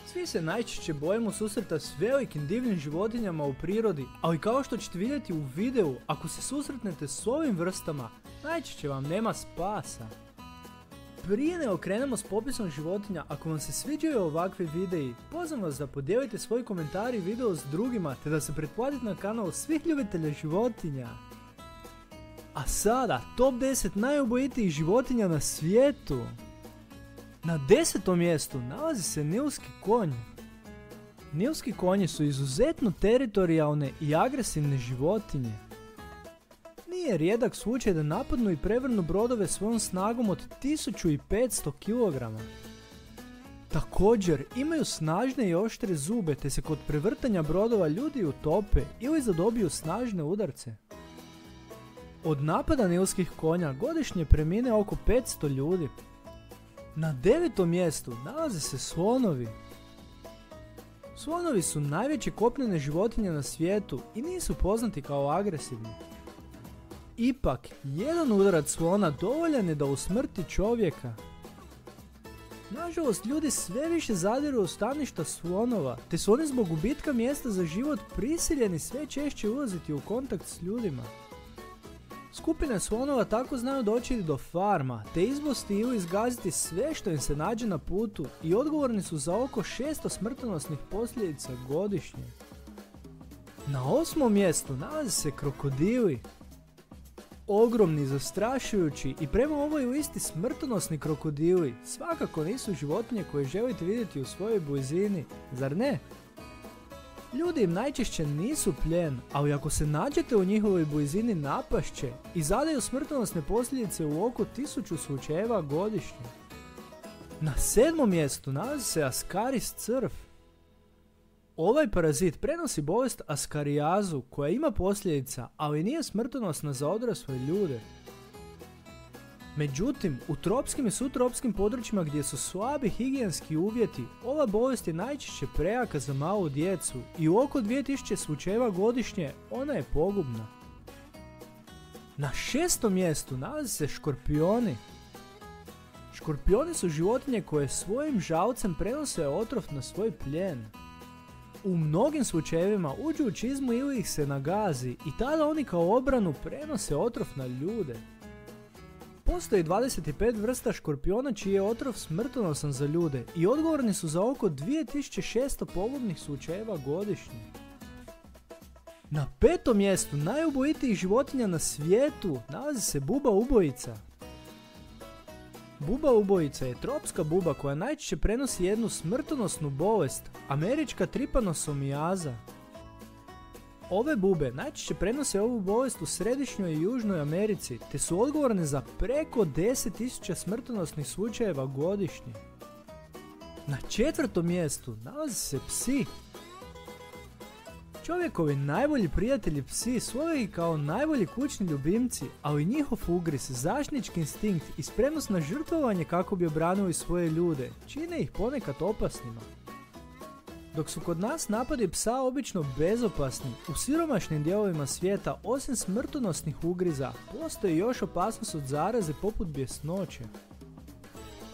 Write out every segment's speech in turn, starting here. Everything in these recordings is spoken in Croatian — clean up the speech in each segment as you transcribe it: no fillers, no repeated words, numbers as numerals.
Svi se najčešće bojimo susreta s velikim divnim životinjama u prirodi, ali kao što ćete vidjeti u videu, ako se susretnete s ovim vrstama, najčešće vam nema spasa. Prije nego krenemo s popisom životinja, ako vam se sviđaju ovakvi videi, pozivam vas da podijelite svoj komentar i video s drugima, te da se pretplatite na kanal svih ljubitelja životinja. A sada, top 10 najubojitijih životinja na svijetu. Na 10. mjestu nalazi se nilski konj. Nilski konji su izuzetno teritorijalne i agresivne životinje. Nije rijedak slučaj da napadnu i prevrnu brodove svojom snagom od 1500 kg. Također imaju snažne i oštre zube, te se kod prevrtanja brodova ljudi utope ili zadobiju snažne udarce. Od napada nilskih konja godišnje premine oko 500 ljudi. Na 9. mjestu nalaze se slonovi. Slonovi su najveće kopnene životinje na svijetu i nisu poznati kao agresivni. Ipak, jedan udarac slona dovoljan je da usmrti čovjeka. Nažalost, ljudi sve više zadiru u staništa slonova, te su oni zbog gubitka mjesta za život prisiljeni sve češće ulaziti u kontakt s ljudima. Skupine slonova tako znaju doći do farma, te izbosti ili izgaziti sve što im se nađe na putu i odgovorni su za oko 600 smrtonosnih posljedica godišnje. Na 8. mjestu nalaze se krokodili. Ogromni, zastrašujući i prema ovoj listi smrtonosni krokodili svakako nisu životinje koje želite vidjeti u svojoj blizini, zar ne? Ljudi im najčešće nisu plijen, ali ako se nađete u njihovoj blizini napašće i zadaju smrtonosne posljedice u oko 1000 slučajeva godišnje. Na 7. mjestu nalazi se Ascaris crv. Ovaj parazit prenosi bolest askarijazu koja ima posljedica, ali nije smrtonosna za odrasle ljude. Međutim, u tropskim i subtropskim područjima gdje su slabi higijenski uvjeti, ova bolest je najčešće prejaka za malu djecu i u oko 2000 slučajeva godišnje ona je pogubna. Na 6. mjestu nalaze se škorpioni. Škorpioni su životinje koje svojim žalcem prenose otrov na svoj plijen. U mnogim slučajevima uđu u čizmu ili ih se nagazi i tada oni kao obranu prenose otrov na ljude. Postoji 25 vrsta škorpiona čiji je otrov smrtonosan za ljude i odgovorni su za oko 2600 pogubnih slučajeva godišnje. Na 5. mjestu najubojitijih životinja na svijetu nalazi se buba ubojica. Buba ubojica je tropska buba koja najčešće prenosi jednu smrtonosnu bolest, američka tripanosomijaza. Ove bube najčešće prenose ovu bolest u središnjoj i južnoj Americi, te su odgovorne za preko 10.000 smrtonosnih slučajeva godišnje. Na 4. mjestu nalaze se psi. Čovjekovi najbolji prijatelji psi slove ih kao najbolji kućni ljubimci, ali njihov ugris, zaštitnički instinkt i spremnost na žrtvovanje kako bi obranili svoje ljude čine ih ponekad opasnima. Dok su kod nas napadi psa obično bezopasni, u siromašnim dijelovima svijeta osim smrtonosnih ugriza postoji još opasnost od zaraze poput bjesnoće.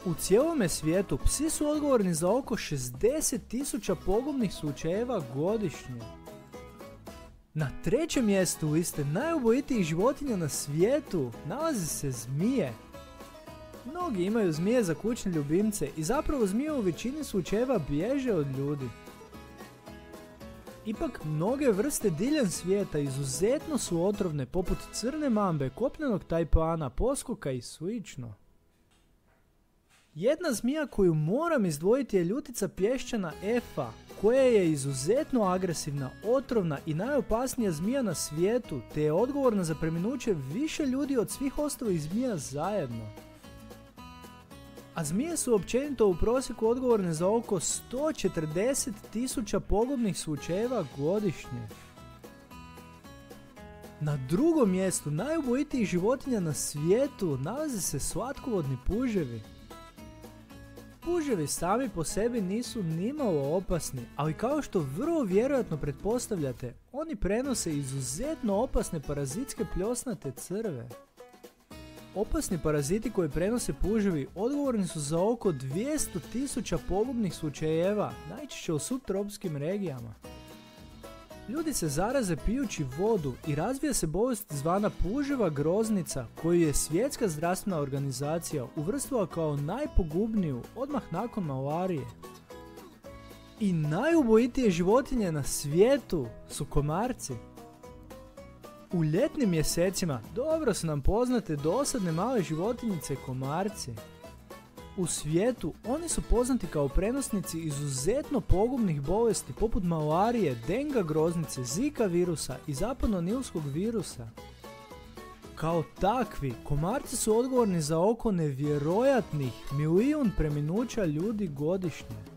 U cijelome svijetu psi su odgovorni za oko 60.000 pogubnih slučajeva godišnje. Na 3. mjestu liste najubojitijih životinja na svijetu nalaze se zmije. Mnogi imaju zmije za kućne ljubimce i zapravo zmije u većini slučajeva bježe od ljudi. Ipak mnoge vrste diljem svijeta izuzetno su otrovne poput crne mambe, kopnenog tajpana, poskoka i slično. Jedna zmija koju moram izdvojiti je ljutica pješčana Efa, koja je izuzetno agresivna, otrovna i najopasnija zmija na svijetu, te je odgovorna za preminuće više ljudi od svih ostalih zmija zajedno. A zmije su općenito u prosjeku odgovorne za oko 140.000 pogubnih slučajeva godišnje. Na 2. mjestu najubojitijih životinja na svijetu nalaze se slatkovodni puževi. Puževi sami po sebi nisu nimalo opasni, ali kao što vrlo vjerojatno pretpostavljate, oni prenose izuzetno opasne parazitske pljosnate crve. Opasni paraziti koji prenose puževi odgovorni su za oko 200.000 pogubnih slučajeva, najčešće u subtropskim regijama. Ljudi se zaraze pijući vodu i razvija se bolest zvana puževa groznica koju je Svjetska zdravstvena organizacija uvrstila kao najpogubniju odmah nakon malarije. I najubojitije životinje na svijetu su komarci. U ljetnim mjesecima dobro su nam poznate dosadne male životinjice komarci. U svijetu oni su poznati kao prenosnici izuzetno pogubnih bolesti poput malarije, denga groznice, zika virusa i zapadno-nilskog virusa. Kao takvi, komarci su odgovorni za oko nevjerojatnih 1 milijun preminuća ljudi godišnje.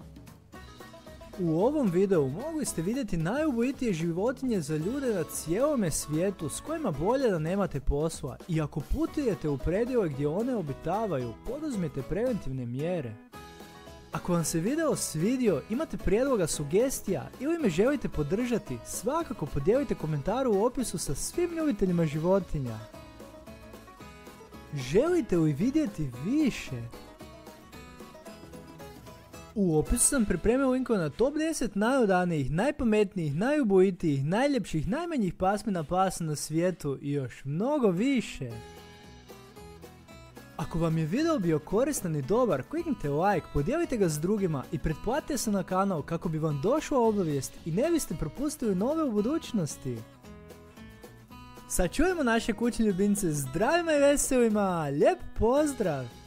U ovom videu mogli ste vidjeti najubojitije životinje za ljude na cijelome svijetu s kojima bolje da nemate posla i ako putujete u predjele gdje one obitavaju, poduzmite preventivne mjere. Ako vam se video svidio, imate prijedloga, sugestija ili me želite podržati, svakako podijelite komentar u opisu sa svim ljubiteljima životinja. Želite li vidjeti više? U opisu sam pripremio linkove na top 10 najodanijih, najpametnijih, najubojitijih, najljepših, najmanjih pasmina pasa na svijetu i još mnogo više. Ako vam je video bio koristan i dobar, kliknite like, podijelite ga s drugima i pretplatite se na kanal kako bi vam došla obavijest i ne biste propustili nove u budućnosti. Sad čujemo naše kućne ljubimce zdravima i veselima, lijep pozdrav!